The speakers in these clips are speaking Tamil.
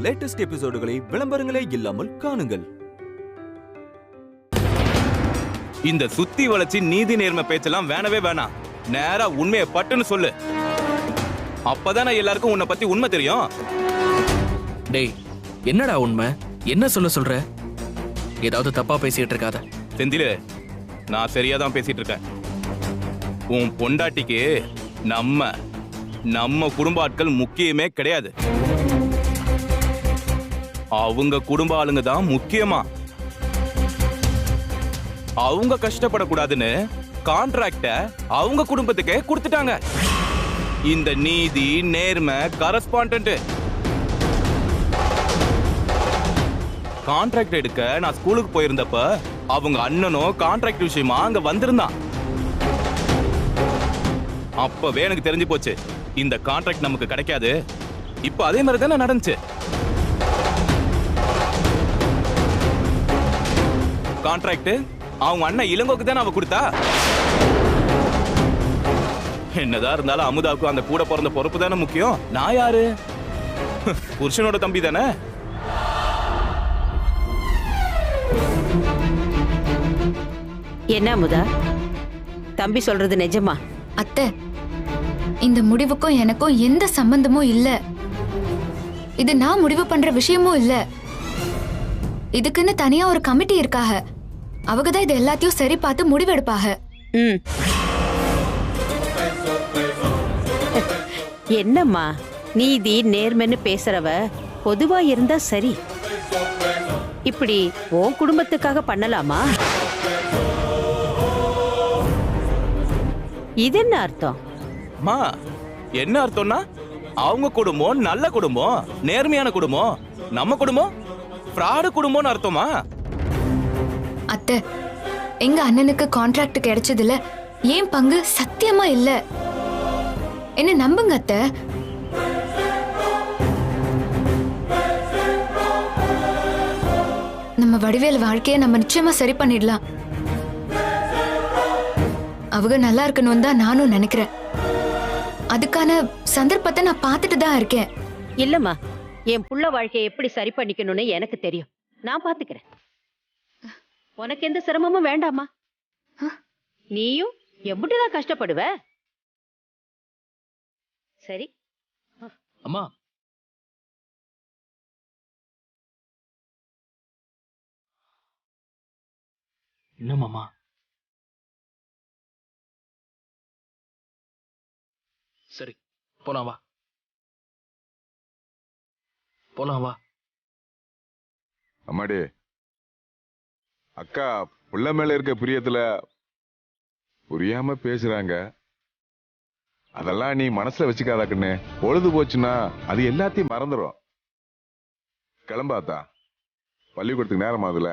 லேட்டஸ்ட் எபிசோடுகளை விளம்பரங்களே இல்லாமல் காணுங்கள். இந்த சுத்தி வளைச்சி நீதி நேர்மை பேச்செல்லாம் வேணவே வேணாம். நேரா உண்மையை பட்டுன்னு சொல்லு. அப்பதானே எல்லாருக்கும் உன்னை பத்தி உண்மை தெரியும். டேய், என்னடா உண்மை? என்ன சொல்ற? ஏதாவது தப்பா பேசிட்டு இருக்காத. செந்திலு, நான் சரியாதான் பேசிட்டு இருக்கேன். உன் பொண்டாட்டிக்கு நம்ம குடும்ப ஆட்கள் முக்கியமே கிடையாது. அவங்க குடும்ப ஆளுங்க தான் முக்கியமா. அவங்க கஷ்டப்படக்கூடாதுன்னு கான்ட்ராக்ட அவங்க குடும்பத்துக்கே கொடுத்துட்டாங்க. இந்த நீதி நேர்மை கரஸ்பாண்டன்ட் கான்ட்ராக்ட் எடுக்க நான் ஸ்கூலுக்கு போயிருந்தப்ப அவங்க அண்ணனும் கான்ட்ராக்ட் விஷயமா அங்க வந்திருந்தான். அப்பவே எனக்கு தெரிஞ்சு போச்சு இந்த கான்ட்ராக்ட் நமக்கு கிடைக்காது. இப்ப அதே மாதிரி தானே நடந்துச்சு. கான்ட்ராக்ட் அவங்க அண்ணன் இளங்கோக்கு தானே அவ கொடுத்தா. என்னதான் இருந்தாலும் அமுதாவுக்கு அந்த கூட பிறந்த பொறுப்பு தானே முக்கியம். நான் யாரு? புருஷனோட தம்பி தானே. என்ன அமுதா, தம்பி சொல்றது நிஜமா? அத்தை, இந்த முடிவுக்கும் எனக்கும் எந்த சம்பந்தமும் இல்ல. இது நான் முடிவு பண்ற விஷயமும் இல்ல. இதுக்குன்னு தனியா ஒரு கமிட்டி இருக்காக. அவங்கதான் இது எல்லாத்தையும் சரி பார்த்து முடிவெடுப்பாக. என்னம்மா நீதி நேர்மைன்னு பேசுறவ பொதுவா இருந்தா சரி. இப்படி உன் குடும்பத்துக்காக பண்ணலாமா? இது என்ன அர்த்தம்? மா, என்ன அர்த்தம்னா அவங்க குடும்பம் நல்ல குடும்பம், நேர்மையான குடும்பம். நம்ம குடும்பம் ஃப்ராடு குடும்பம்னு அர்த்தமா? அத்தை, எங்க அண்ணனுக்கு கான்ட்ராக்ட் கிடைச்சதுல ஏன் பங்கு சத்தியமா இல்ல. என்ன நம்புங்க அத்தை. நம்ம வடிவேல் வாழ்க்கைய நம்ம நிச்சயமா சரி பண்ணிடலாம். அவங்க நல்லா இருக்கணும் தான் நானும் நினைக்கிறேன். அதுக்கான சந்தர்ப்பத்தை நான் பார்த்துட்டு தான் இருக்கேன். இல்லம்மா, என் புள்ள வாழ்க்கையை எப்படி சரி பண்ணிக்கணும்னு எனக்கு தெரியும். நான் பாத்துக்கிறேன். உனக்கு எந்த சிரமமும் வேண்டாமா? நீயும் எப்படிதான் கஷ்டப்படுவ? சரி அம்மா, என்னம்மா? சரி, போலாம் வா. அம்மாடி, அக்கா புள்ள மேல இருக்க பிரியத்துல புரியாம பேசுறாங்க. அதெல்லாம் நீ மனசுல வச்சுக்காத கண்ணு. பொழுது போச்சுன்னா அது எல்லாத்தையும் மறந்துடும். கிளம்பாத்தா, பள்ளிக்கூடத்துக்கு நேரம் ஆகுதுல.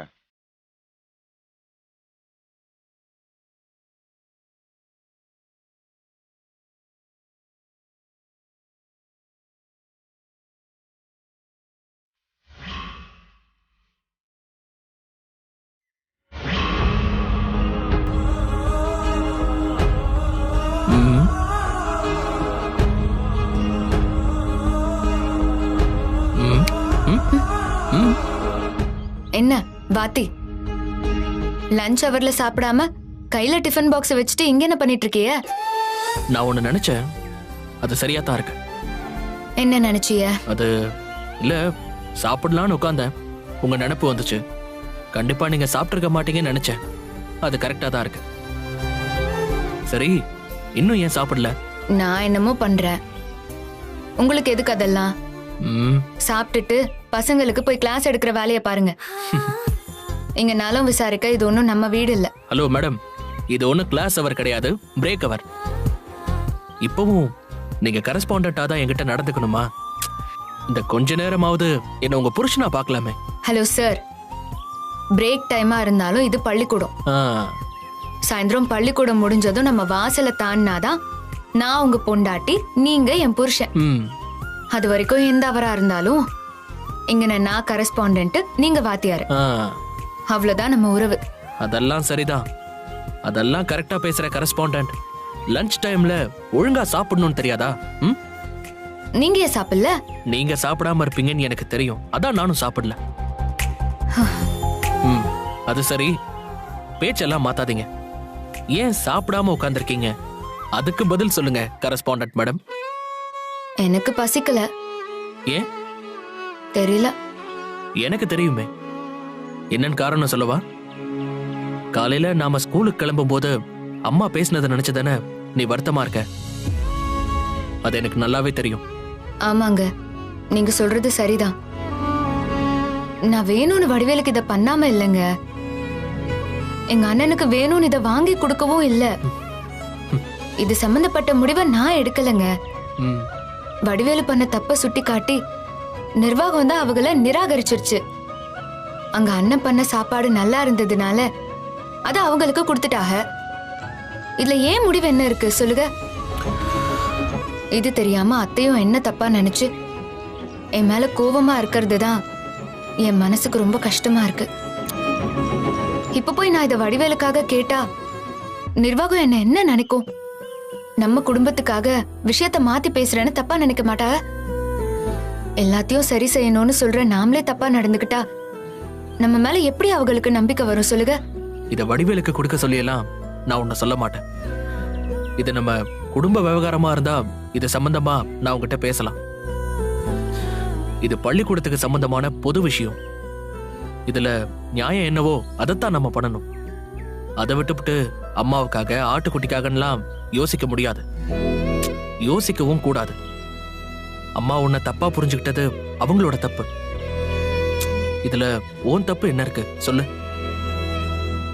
என்ன வாத்தி, லஞ்ச் அவர்ல சாப்பிடாம கையில டிஃபன் பாக்ஸ் வச்சுட்டு இங்க என்ன பண்ணிட்டு இருக்கிய? நான் ஒண்ணு நினைச்சேன், அது சரியா தான் இருக்கு. என்ன நினைச்சிய? அது இல்ல, சாப்பிடலான்னு உட்கார்ந்தேன், உங்க நினைப்பு வந்துச்சு. கண்டிப்பா நீங்க சாப்பிட்டிருக்க மாட்டீங்கன்னு நினைச்சேன். அது கரெக்டா தான் இருக்கு. சரி, இன்னும் ஏன் சாப்பிடல? நான் என்னமோ பண்றேன். உங்களுக்கு எதுக்கு அதெல்லாம்? சாப்பிட்டுட்டு பசங்களுக்கு போய் கிளாஸ் எடுக்கிற வேலையை பாருங்க. இங்க நலம் விசாரிக்க இது ஒண்ணும் நம்ம வீடு இல்ல. ஹலோ மேடம், இது ஒன்னும் கிளாஸ் அவர் கிடையாது, பிரேக் அவர். இப்பவும் நீங்க கரஸ்பாண்டண்டா தான் என்கிட்ட நடந்துக்கணுமா? இந்த கொஞ்ச நேரமாவது என்ன உங்க புருஷனா பார்க்கலாமே. ஹலோ சார், பிரேக் டைமா இருந்தாலும் இது பள்ளிக்கூடம். சாயந்தரம் பள்ளிக்கூடம் முடிஞ்சதும் நம்ம வாசலை தாண்டினாதான் நான் உங்க பொண்டாட்டி, நீங்க என் புருஷன். அது வரைக்கும் எந்த அவரா இருந்தாலும் இங்க நான் கரஸ்பாண்டன்ட், நீங்க வாத்தியாரு. அவ்வளவுதான் நம்ம உறவு. அதெல்லாம் சரிதான், அதெல்லாம் கரெக்டா பேசுற கரஸ்பாண்டன்ட். லஞ்ச் டைம்ல ஒழுங்கா சாப்பிடணும்னு தெரியாதா? நீங்க ஏன் சாப்பிடல? நீங்க சாப்பிடாம இருப்பீங்கன்னு எனக்கு தெரியும், அதான் நானும் சாப்பிடல. அது சரி, பேச்செல்லாம் மாத்தாதீங்க. ஏன் சாப்பிடாம உட்கார்ந்திருக்கீங்க? அதுக்கு பதில் சொல்லுங்க கரஸ்பாண்டன்ட் மேடம். எனக்கு பசிக்கல. ஏன் தெரியல. எனக்கு தெரியுமே. என்னன்னு காரணம் சொல்லவா? காலையில நாம ஸ்கூலுக்கு கிளம்பும் போது அம்மா பேசினதை நினைச்சதானே நீ வருத்தமா இருக்க. அது எனக்கு நல்லாவே தெரியும். ஆமாங்க, நீங்க சொல்றது சரிதான். நான் வேணும்னு வடிவேலுக்கு இத பண்ணாம இல்லைங்க. எங்க அண்ணனுக்கு வேணும்னு இத வாங்கி கொடுக்கவும் இல்ல. இது சம்பந்தப்பட்ட முடிவை நான் எடுக்கலங்க. வடிவேலு பண்ண தப்ப சுட்டி காட்டி நிர்வாகம் தான் அவங்கள நிராகரிச்சிருச்சு. அங்க அண்ணன் பண்ண சாப்பாடு நல்லா இருந்ததுனால அத அவங்களுக்கு கொடுத்துட்டாக. இதுல ஏன் முடிவு என்ன இருக்கு சொல்லுங்க? இது தெரியாம அத்தையும் என்ன தப்பா நினைச்சு என் மேல கோவமா இருக்கிறது தான் என் மனசுக்கு ரொம்ப கஷ்டமா இருக்கு. இப்ப போய் நான் இத வடிவேலுக்காக கேட்டா நிர்வாகம் என்ன நினைக்கும்? நம்ம குடும்பத்துக்காக விஷயத்த மாத்தி பேசுறேன்னு தப்பா நினைக்க மாட்டா? எல்லாத்தையும் சரி செய்யணும்னு சொல்ற நாமளே தப்பா நடந்துக்கிட்டா நம்ம மேல எப்படி அவங்களுக்கு நம்பிக்கை வரும் சொல்லுங்க? இத வடிவேலுக்கு கொடுக்க சொல்லியெல்லாம் நான் உன்னை சொல்ல மாட்டேன். இது நம்ம குடும்ப விவகாரமா இருந்தா இது சம்பந்தமா நான் உங்ககிட்ட பேசலாம். இது பள்ளிக்கூடத்துக்கு சம்பந்தமான பொது விஷயம். இதுல நியாயம் என்னவோ அதைத்தான் நம்ம பண்ணணும். அதை விட்டுவிட்டு அம்மாவுக்காக ஆட்டுக்குட்டிக்காகலாம் யோசிக்க முடியாது, யோசிக்கவும் கூடாது. அம்மா உன்னை தப்பா புரிஞ்சுக்கிட்டது அவங்களோட தப்பு. இதுல ஓன் தப்பு என்ன இருக்கு சொல்லு?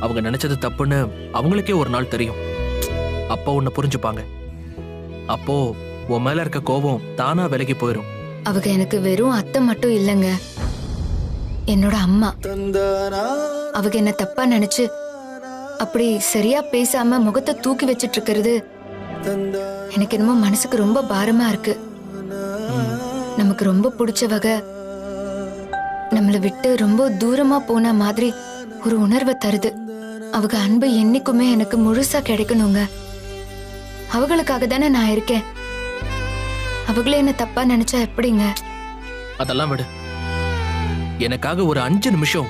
அவங்க நினைச்சது தப்புன்னு அவங்களுக்கே ஒரு நாள் தெரியும். அப்போ உன்னை புரிஞ்சுப்பாங்க. அப்போ உன் மேல இருக்க கோபம் தானா விலகி போயிடும். அவங்க எனக்கு வெறும் அத்தை மட்டும் இல்லைங்க, என்னோட அம்மா. அவங்க என்ன தப்பா நினைச்சு அப்படி சரியா பேசாம முகத்தை தூக்கி வச்சிட்டு இருக்கிறது எனக்கு என்னமோ மனசுக்கு ரொம்ப பாரமா இருக்கு. நமக்கு ரொம்ப பிடிச்சவங்க நம்மளை விட்டு ரொம்ப தூரமா போன மாதிரி ஒரு உணர்வை தருது. அவங்க அன்பு என்னைக்குமே எனக்கு முழுசா கிடைக்கணுங்க. அவங்களுக்காக தானே நான் இருக்கேன். அவங்களே என்ன தப்பா நினைச்சா எப்படிங்க? அதெல்லாம் விடு. எனக்காக ஒரு 5 நிமிஷம்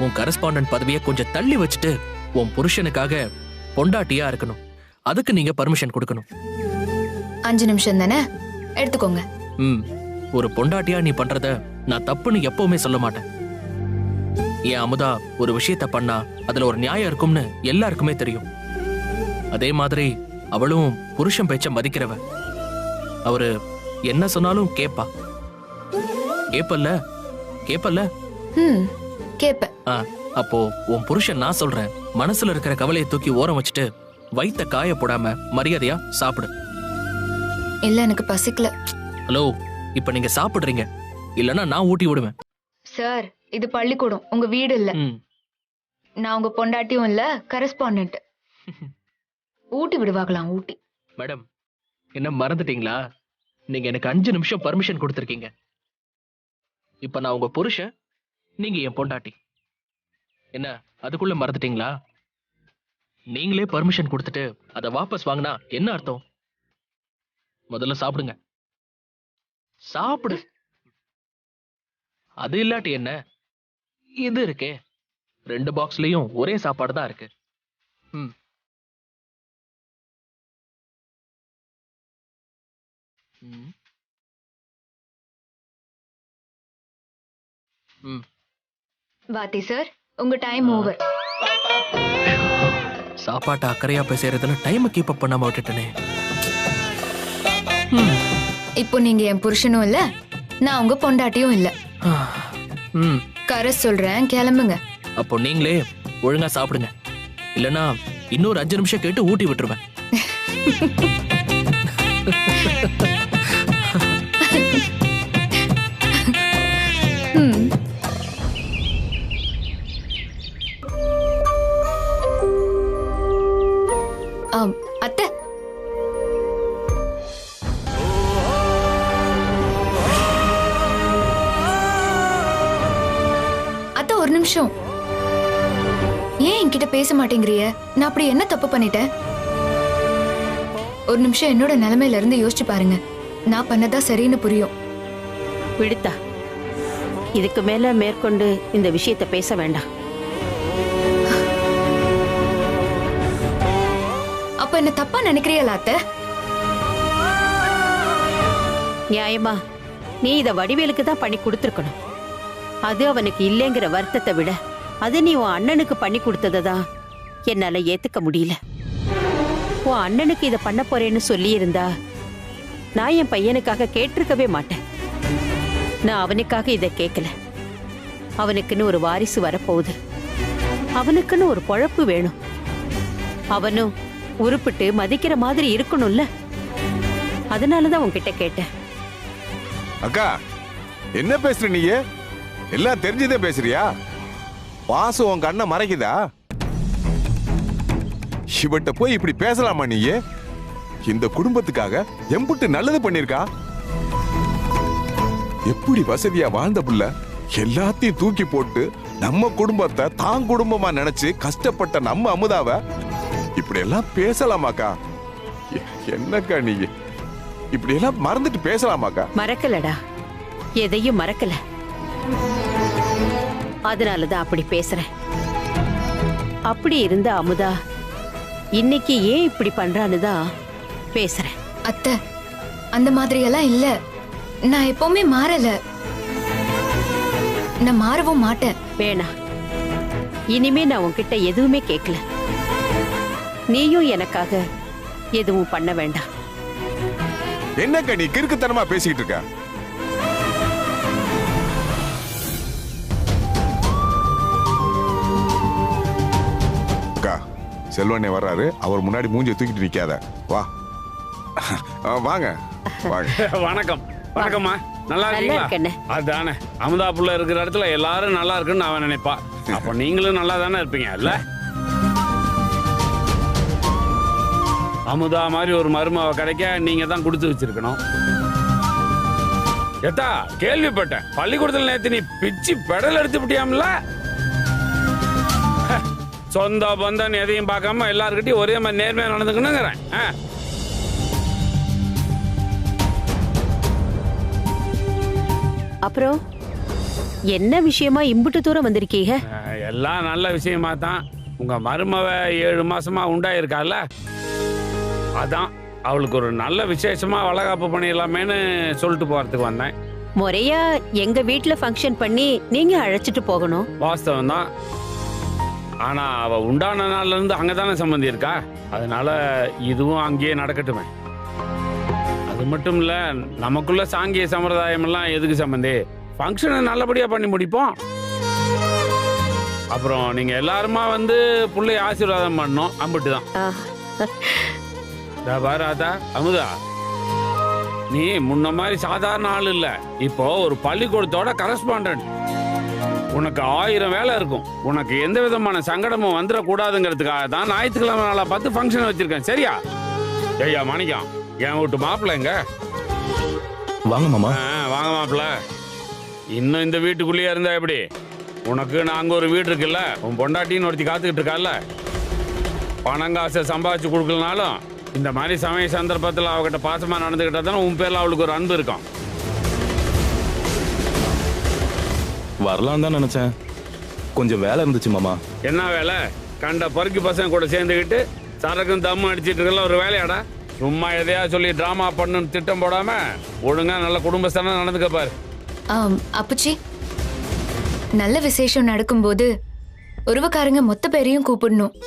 உன் கரஸ்பாண்டன்ட் பதவியை கொஞ்சம் தள்ளி வச்சுட்டு உன் புருஷனுக்காக பொண்டாட்டியா இருக்கணும். அதுக்கு நீங்க பர்மிஷன் கொடுக்கணும். 5 நிமிஷம் தானே, எடுத்துக்கோங்க. ஒரு பொண்டாட்டியா நீ பண்றத நான் தப்புன்னு எப்பவுமே சொல்ல மாட்டேன். என் அமுதா ஒரு விஷயத்த பண்ணா அதுல ஒரு நியாயம் இருக்கும்னு எல்லாருக்குமே தெரியும். அதே மாதிரி அவளும் புருஷன் பேச்ச மதிக்கிறவ. அவரு என்ன சொன்னாலும் கேப்பா. கேப்பல்ல? கேப்பல்ல? கேப்ப. அப்போ உன் புருஷன் நான் சொல்றேன் மனசுல இருக்கிற கவலையை தூக்கி ஓரம் வச்சுட்டு வயித்த காய போடாம மரியாதையா சாப்பிடு. இல்ல, எனக்கு பசிக்கல. ஹலோ, இப்ப நீங்க சாப்பிடுறீங்க, இல்லனா நான் ஊட்டி விடுவேன். சார், இது பள்ளிக்கூடம், உங்க வீடு இல்ல. நான் உங்க பொண்டாட்டியும் இல்ல, கரஸ்பாண்டன்ட். ஊட்டி விடுவாங்களாம், ஊட்டி. மேடம், என்ன மறந்துட்டீங்களா? நீங்க எனக்கு 5 நிமிஷம் பர்மிஷன் கொடுத்திருக்கீங்க. இப்ப நான் உங்க புருஷன், நீங்க என் பொண்டாட்டி. என்ன அதுக்குள்ள மறந்துட்டீங்களா? நீங்களே பர்மிஷன் கொடுத்துட்டு அதை வாபஸ் வாங்கினா என்ன அர்த்தம்? முதல்ல சாப்பிடுங்க. சாப்பிடு. அது இல்லாட்டி என்ன, இது இருக்கே 2 பாக்ஸ்லயும் ஒரே சாப்பாடு தான் இருக்கு. வாத்தி சார், உங்க டைம் ஓவர். சாப்பாட்டை அக்கறையா பேசுறதுல டைம் கீப் அப் பண்ணாம விட்டுட்டனே. இப்போ நீங்க என் புருஷனும் இல்ல, நான் உங்க பொண்டாட்டியும் இல்ல. கரஸ் சொல்றேன், கிளம்புங்க. அப்போ நீங்களே ஒழுங்கா சாப்பிடுங்க, இல்லனா இன்னொரு 5 நிமிஷம் கேட்டு ஊட்டி விட்டுருவேன். அத்தை, அத்தை ஒரு நிமிஷம். ஏன் என்கிட்ட பேச மாட்டேங்கிறிய? நான் அப்படி என்ன தப்பு பண்ணிட்டேன்? ஒரு நிமிஷம் என்னோட நிலைமையில இருந்து யோசிச்சு பாருங்க. நான் பண்ணதா சரின்னு புரியும். விடுத்தா, இதுக்கு மேல மேற்கொண்டு இந்த விஷயத்தை பேச வேண்டாம். அப்ப என்ன தப்பா நினைக்கிறியலா அத்தை? நியாயமா நீ இத வடிவேலுக்கு தான் பண்ணி கொடுத்துருக்கணும். அது அவனுக்கு இல்லைங்கிற வருத்தத்தை விட அது நீ உன் அண்ணனுக்கு பண்ணி கொடுத்ததான் என்னால ஏத்துக்க முடியல. உன் அண்ணனுக்கு இத பண்ண போறேன்னு சொல்லி இருந்தா நான் என் பையனுக்காக கேட்டிருக்கவே மாட்டேன். நான் அவனுக்காக இத கேட்கல. அவனுக்குன்னு ஒரு வாரிசு வரப்போகுது. அவனுக்குன்னு ஒரு பொழப்பு வேணும். அவனும் உருப்பிட்டு மதிக்கிற மாதிரி இருக்கணும்ல. அதனாலதான் உன்கிட்ட கேட்டேன். அக்கா என்ன பேசுற நீயே? எல்லாம் தெரிஞ்சுதே பேசுறியா? பாசம் உன் கண்ணை மறைக்குதா? இவட்ட போய் இப்படி பேசலாமா நீயே? இந்த குடும்பத்துக்காக எம்புட்டு நல்லது பண்ணிருக்கா. எப்படி வசதியா வாழ்ந்த புள்ள எல்லாத்தையும் தூக்கி போட்டு நம்ம குடும்பத்தை தான் குடும்பமா நினைச்சு கஷ்டப்பட்ட நம்ம அமுதாவ இப்படி எல்லாம் பேசலாமாக்கா? என்னக்கா நீ இப்படி எல்லாம் மறந்துட்டு பேசலாமாக்கா? மறக்கலடா, எதையும் மறக்கல. அதனாலதான் அப்படி பேசுறேன். அப்படி இருந்த அமுதா இன்னைக்கு ஏன் இப்படி பண்றான்னு தான் பேசுறேன். அத்தை, அந்த மாதிரி எல்லாம் இல்ல. நான் எப்பவுமே மாறல. நான் மாறவும் மாட்டேன். வேணா, இனிமே நான் உன்கிட்ட எதுவுமே கேட்கல. நீயும் எனக்காக எதுவும் பண்ண வேண்டாம். என்னக்கா நீ கிறுக்குத்தனமா பேசிக்கிட்டு இருக்க? அக்கா, செல்வண்ணே வர்றாரு. அவர் முன்னாடி மூஞ்சியை தூக்கிட்டு நிக்காத. வா வாங்க வாங்க. வணக்கம். வணக்கம்மா. நல்லா நல்லா இருக்கீங்களா? இருக்கேண்ணே. அதானே, அமுதா புள்ள இருக்கிற இடத்துல எல்லாரும் நல்லா இருக்குன்னு அவன் நினைப்பா. அப்ப நீங்களும் நல்லா தானே இருப்பீங்க இல்ல? அமுதா மாதிரி ஒரு மருமவ கிடைக்க நீங்க தான் கொடுத்து வச்சிருக்கணும். ஏத்தா, கேள்விப்பட்டேன் பள்ளிக்கூடத்துல நேத்து நீ பிச்சு பெடல் எடுத்து விட்டியாம்ல. சொந்த பந்தம் எதையும் பார்க்காம எல்லாருக்கிட்டையும் ஒரே மாதிரி நேர்மையா நடந்துக்கணுங்கிறேன். அப்புறம் என்ன விஷயமா இம்புட்டு தூரம் வந்திருக்கீங்க? எல்லாம் நல்ல விஷயமா தான். உங்க மருமவ 7 மாசமா உண்டாயிருக்கால, அதான் அவளுக்கு ஒரு நல்ல விசேஷமா வளகாப்பு பண்ணிடலாமேன்னு சொல்லிட்டு போறதுக்கு வந்தேன். முறையா எங்க வீட்டுல ஃபங்க்ஷன் பண்ணி நீங்க அழைச்சிட்டு போகணும். வாஸ்தவம் தான். ஆனா அவ உண்டான நாள்ல இருந்து அங்கதானே சம்பந்தி இருக்கா. அதனால இதுவும் அங்கேயே நடக்கட்டுமே. அது மட்டும் இல்ல, நமக்குள்ள சாங்கிய சம்பிரதாயம் எல்லாம் எதுக்கு சம்பந்தி? ஃபங்க்ஷனை நல்லபடியா பண்ணி முடிப்போம். அப்புறம் நீங்க எல்லாருமா வந்து புள்ளைய ஆசீர்வாதம் பண்ணணும். அம்பிட்டுதான். பாராதா அமுதா, நீ முன்ன மாதிரி சாதாரண ஆள் இல்ல. இப்போ ஒரு பள்ளிக்கூடத்தோட கரஸ்பாண்டன்ட். உனக்கு 1000 வேலை இருக்கும். உனக்கு எந்த விதமான சங்கடமும் வந்துடக்கூடாதுங்கிறதுக்காக தான் ஞாயிற்றுக்கிழமை நாளா பார்த்து ஃபங்க்ஷன் வச்சிருக்கேன். சரியா? ஐயா மாணிக்கம், என் வீட்டு மாப்பிள்ளைங்க. வாங்க மாமா. வாங்க மாப்பிள்ள. இன்னும் இந்த வீட்டுக்குள்ளேயே இருந்தா எப்படி? உனக்கு நாங்க ஒரு வீடு இருக்குல்ல, உன் பொண்டாட்டின்னு ஒருத்தி காத்துக்கிட்டு இருக்கால. பணங்காசை சம்பாதிச்சு கொடுக்கலனாலும் இந்த மாதிரி சமய சந்தர்ப்பத்தில் அவகிட்ட பாசமா நடந்துகிட்டா தானே உன் பேர்ல அவளுக்கு ஒரு அன்பு இருக்கும். வரலாம் தான் நினைச்சேன், கொஞ்சம் வேலை இருந்துச்சு மாமா. என்ன வேலை? கண்ட பொறுக்கி பசங்க கூட சேர்ந்துக்கிட்டு சரக்கும் தம்மு அடிச்சிட்டு இருக்கல ஒரு வேலையாடா? சும்மா எதையா சொல்லி டிராமா பண்ணுன்னு திட்டம் போடாம ஒழுங்கா நல்ல குடும்பஸ்தானா நடந்துக்க பாரு. அப்புச்சி, நல்ல விசேஷம் நடக்கும்போது உறவுக்காரங்க மொத்த பேரையும் கூப்பிடணும்.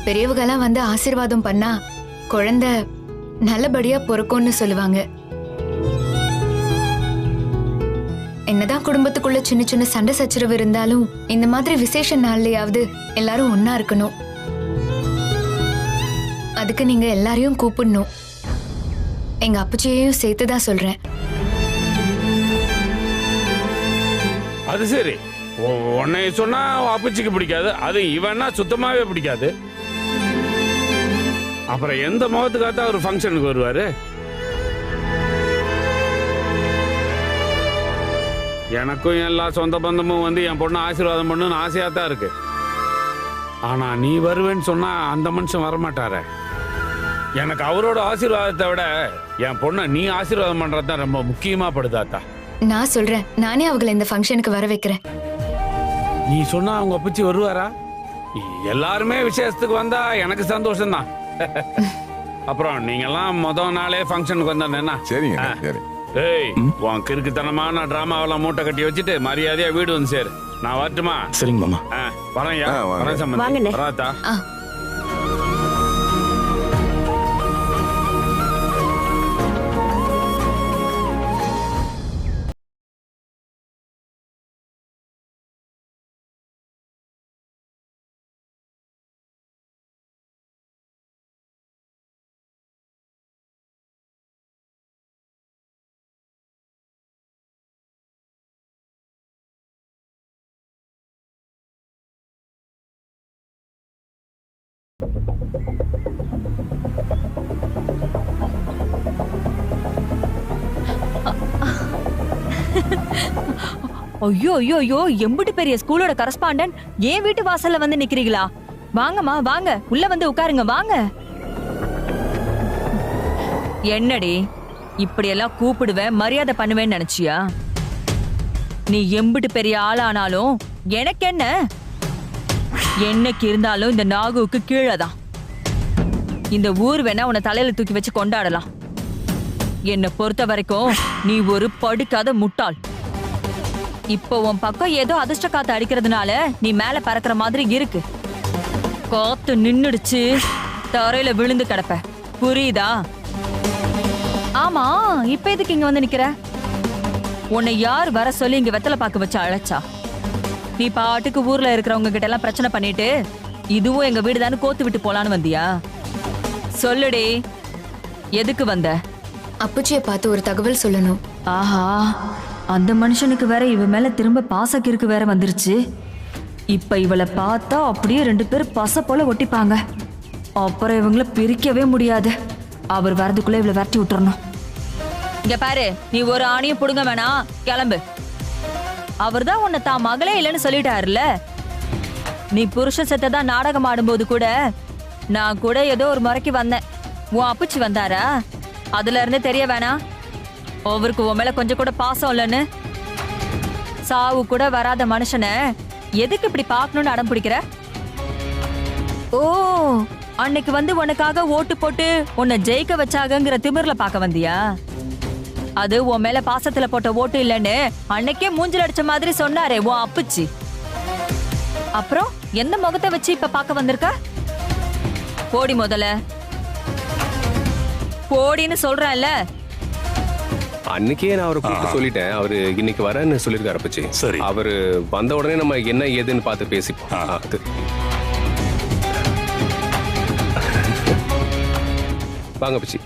பெரியவங்கெல்லாம் வந்து ஆசீர்வாதம் பண்ணா குழந்தை நல்லபடியா பொறுக்கும்னு சொல்லுவாங்க. என்னதான் குடும்பத்துக்குள்ள சின்ன சின்ன சண்டை சச்சரவு இருந்தாலும் இந்த மாதிரி விசேஷ நாள்லயாவது எல்லாரும் ஒன்னா இருக்கணும். அதுக்கு நீங்க எல்லாரையும் கூப்பிடணும். எங்க அப்புச்சியையும் சேர்த்துதான் சொல்றேன். அது சரி, உன்னை சொன்னா அப்புச்சிக்கு பிடிக்காது, அது இவன்னா சுத்தமாவே பிடிக்காது. அப்புறம் எந்த முகத்துக்காக ஒரு ஃபங்க்ஷனுக்கு வருவாரு? எனக்கும் எல்லா சொந்த பந்தமும் வந்து என் பொண்ணு ஆசீர்வாதம் பண்ணுன்னு ஆசையா தான் இருக்கு. ஆனா நீ வருவேன்னு சொன்னா அந்த மனுஷன் வரமாட்டார. எனக்கு அவரோட ஆசீர்வாதத்தை விட என் பொண்ணை நீ ஆசீர்வாதம் பண்றதுதான் ரொம்ப முக்கியமா படுதாத்தா. நான் சொல்றேன், நானே அவங்கள இந்த ஃபங்க்ஷனுக்கு வர வைக்கிறேன். நீ சொன்னா அவங்க அப்பச்சி வருவாரா? எல்லாருமே விசேஷத்துக்கு வந்தா எனக்கு சந்தோஷம்தான். அப்புறம் நீங்க எல்லாம் முதல் நாளே ஃபங்க்ஷனுக்கு வந்தா சரிங்க சரி. ஏய், உன் கிறுக்குத்தனமான டிராமாவெல்லாம் மூட்டை கட்டி வச்சுட்டு மரியாதையா வீடு வந்து சேரு. நான் வரட்டுமா? சரிங்க மாமா. வரேன். வாங்க. வரேன் சம்பந்தி. வாங்கண்ணே. வராத்தா? ஐயோ ஐயோ ஐயோ, எம்பிட்டு பெரிய ஸ்கூலோட கரஸ்பாண்டன்ட் ஏன் வீட்டு வாசல்ல வந்து நிக்கிறீங்களா? வாங்கம்மா வாங்க, உள்ள வந்து உட்காருங்க வாங்க. என்னடி இப்படி எல்லாம் கூப்பிடுவேன் மரியாதை பண்ணுவேன்னு நினைச்சியா? நீ எம்பிட்டு பெரிய ஆளானாலும் எனக்கு என்ன, என்னைக்கு இருந்தாலும் இந்த நாகுவுக்கு கீழதான். இந்த ஊர் வேணா உன்னை தலையில தூக்கி வச்சு கொண்டாடலாம். என்னை பொறுத்த வரைக்கும் நீ ஒரு படுக்காத முட்டாள். இப்போ உன் பக்கம் ஏதோ அதிர்ஷ்ட காத்து அடிக்கிறதுனால நீ மேல பறக்கிற மாதிரி இருக்கு. காத்து நின்னுடுச்சு, தரையில விழுந்து கிடப்ப. புரியுதா? ஆமா, இப்ப எதுக்கு இங்க வந்து நிக்கிற? உன்னை யார் வர சொல்லி இங்க வெத்தலை பாக்கு வச்சு அழைச்சா? நீ பாட்டுக்கு ஊர்ல இருக்கிறவங்க கிட்ட எல்லாம் பிரச்சனை பண்ணிட்டு இதுவும் எங்க வீடுதான்னு கோத்து விட்டு போலான்னு வந்தியா? சொல்லுடி, எதுக்கு வந்த? அப்பச்சியை பார்த்து ஒரு தகவல் சொல்லணும். ஆஹா, அந்த மனுஷனுக்கு வேற இவ மேல திரும்ப பாசக்கிருக்கு வேற வந்துருச்சு. இப்ப இவளை பார்த்தா அப்படியே 2 பேரும் பச போல ஒட்டிப்பாங்க. அப்புறம் இவங்கள பிரிக்கவே முடியாது. அவர் வரதுக்குள்ள இவளை விரட்டி விட்டுறணும். இங்க பாரு, நீ ஒரு ஆணியும் புடுங்க வேணாம், கிளம்பு. அவர் தான் உன்னை தான் மகளே இல்லைன்னு சொல்லிட்டாருல. நீ புருஷன் செத்ததான் நாடகம் ஆடும்போது கூட நான் கூட ஏதோ ஒரு முறைக்கு வந்தேன். உன் அப்பச்சி வந்தாரா? அதுல இருந்து தெரிய வேணாம் அவருக்கு உன் மேல கொஞ்சம் கூட பாசம் இல்லைன்னு. சாவு கூட வராத மனுஷனை எதுக்கு இப்படி பார்க்கணும்னு அடம் பிடிக்கிற? ஓ, அன்னைக்கு வந்து உனக்காக ஓட்டு போட்டு உன்னை ஜெயிக்க வச்சாகங்கிற திமிர்ல பார்க்க வந்தியா? அது உன் மேல பாசத்துல போட்ட ஓட்டு இல்லைன்னு அன்னைக்கே மூஞ்சில் அடிச்ச மாதிரி சொன்னாரே உன் அப்பச்சி. அப்புறம் எந்த முகத்தை வச்சு இப்ப பார்க்க வந்திருக்க? போடி முதல்ல, போடின்னு சொல்றேன்ல. அன்னைக்கே நான் அவரை கூப்பிட்டு சொல்லிட்டேன். அவரு இன்னைக்கு வரேன்னு சொல்லியிருக்காரு அப்பச்சி. சரி, அவரு வந்த உடனே நம்ம என்ன ஏதுன்னு பார்த்து பேசிப்போம். அது வாங்க அப்பச்சி.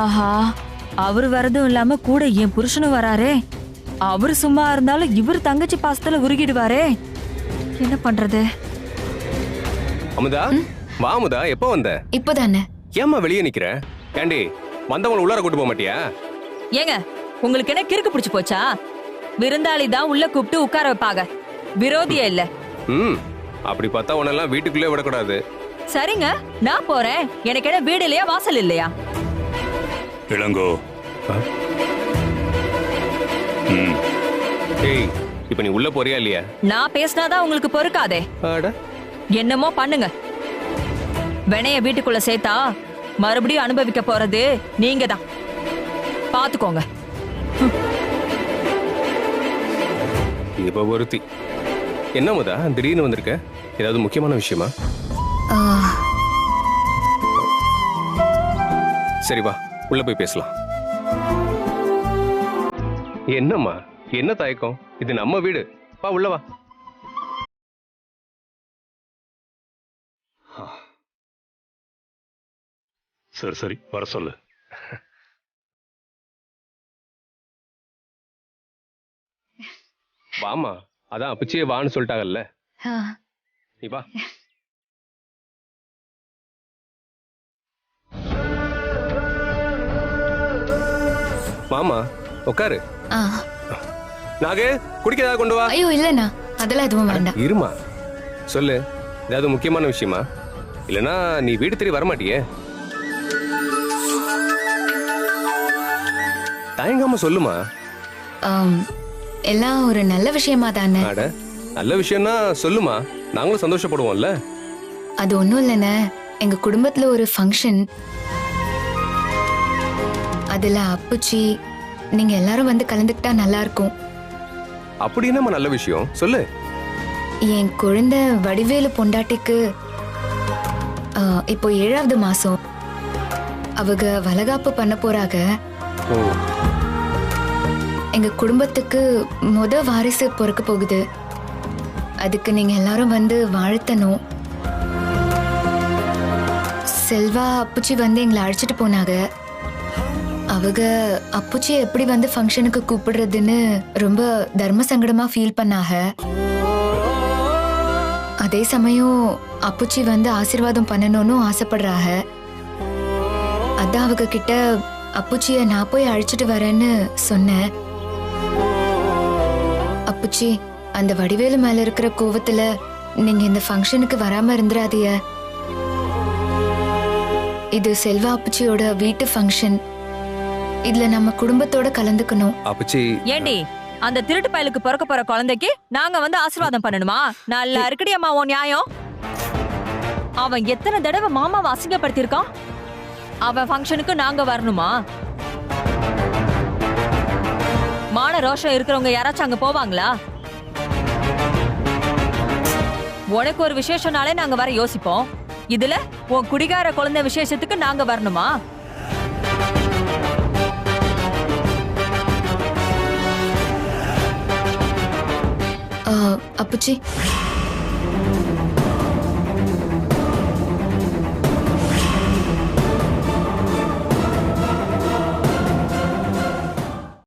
ஆஹா, அவரு வரதும் இல்லாம கூட என் புருஷனும் வராரே. அவரு சும்மா இருந்தாலும் இவர் தங்கச்சி பாசத்துல உருகிடுவாரே. என்ன பண்றது? அமுதா, வா அமுதா, எப்போ வந்த? இப்போதானே. ஏம்மா வெளியே நிக்கிற? கேண்டி, வந்தவங்களை உள்ளார கூட்டு போக மாட்டியா? ஏங்க, உங்களுக்கு என்ன கிறுக்கு பிடிச்சு போச்சா? விருந்தாளி தான் உள்ள கூப்பிட்டு உட்கார வைப்பாங்க, விரோதியே இல்ல. அப்படி பார்த்தா உன்னெல்லாம் வீட்டுக்குள்ளே விடக்கூடாது. சரிங்க, நான் போறேன். எனக்கு என்ன வீடு இல்லையா, வாசல் இல்லையா? இளங்கோ, ஏய், இப்ப நீ உள்ள போறியா இல்லையா? நான் பேசினாதான் உங்களுக்கு பொறுக்காதே. என்னமோ பண்ணுங்க. வினைய வீட்டுக்குள்ள சேர்த்தா மறுபடியும் அனுபவிக்க போறது நீங்க தான். பாத்துக்கோங்க. இப்ப ஒருத்தி என்ன முதா திடீர்னு வந்திருக்க? ஏதாவது முக்கியமான விஷயமா? சரி வா, உள்ள போய் பேசலாம். என்னம்மா, என்ன தயக்கம்? இது நம்ம வீடு. வா உள்ள வா. சரி சரி, வர சொல்லு. வாமா, அதான் அப்பச்சியே வான்னு சொல்லிட்டாங்கல்ல. நீ வா. மாமா உட்காரு. நாகு, குடிக்க ஏதாவது கொண்டு வா. ஐயோ இல்லண்ணா, அதெல்லாம் எதுவும் வேண்டாம். இருமா, சொல்லு, ஏதாவது முக்கியமான விஷயமா? இல்லனா நீ வீடு தேடி வரமாட்டியே? தயங்காம சொல்லுமா. எல்லாம் ஒரு நல்ல விஷயமா தானே? அட நல்ல விஷயம்னா சொல்லுமா, நாங்களும் சந்தோஷப்படுவோம்ல. அது ஒன்றும் இல்லைண்ணே, எங்க குடும்பத்துல ஒரு ஃபங்க்ஷன், அதுல அப்புச்சி நீங்க எல்லாரும் வந்து கலந்துக்கிட்டா நல்லா இருக்கும். அப்படி என்னம்மா நல்ல விஷயம் சொல்லு. என் குழந்தை வடிவேலு பொண்டாட்டிக்கு இப்போ 7வது மாசம். அவங்க வளகாப்பு பண்ண போறாங்க. எங்க குடும்பத்துக்கு வாரிசு பிறக்க போகுது. அதுக்கு நீங்க எல்லாரும் வந்து வாழ்த்தணும். செல்வா அப்புச்சி வந்து எங்களை அழைச்சிட்டு போனாங்க. அவங்க அப்புச்சி எப்படி வந்து ஃபங்க்ஷனுக்கு கூப்பிடுறதுன்னு ரொம்ப தர்ம சங்கடமா ஃபீல் பண்ணாங்க. அதே சமயம் அப்புச்சி வந்து ஆசீர்வாதம் பண்ணணும்னு ஆசைப்படுறாங்க. அதான் அவங்க கிட்ட அப்புச்சிய நான் போய் அழைச்சிட்டு வரேன்னு சொன்னேன். அப்புச்சி, அந்த வடிவேலு மேல இருக்கிற கோவத்துல நீங்க இந்த ஃபங்க்ஷனுக்கு வராம இருந்துராதிய. இது செல்வா அப்புச்சியோட வீட்டு ஃபங்க்ஷன். இதுல நம்ம குடும்பத்தோட கலந்துக்கணும். அப்புச்சி ஏண்டி அந்த திருட்டு பயலுக்கு பிறக்க போற குழந்தைக்கு நாங்க வந்து ஆசீர்வாதம் பண்ணணுமா? நல்லா இருக்குடி அம்மா உன் நியாயம். அவன் எத்தனை தடவை மாமாவை அசிங்கப்படுத்திருக்கான். அவன் ஃபங்க்ஷனுக்கு நாங்க வரணுமா? மான ரோஷம் இருக்கிறவங்க யாராச்சும் அங்க போவாங்களா? உனக்கு ஒரு விசேஷம்னாலே நாங்க வர யோசிப்போம். இதுல உன் குடிகார குழந்தை விசேஷத்துக்கு நாங்க வரணுமா? அப்புச்சி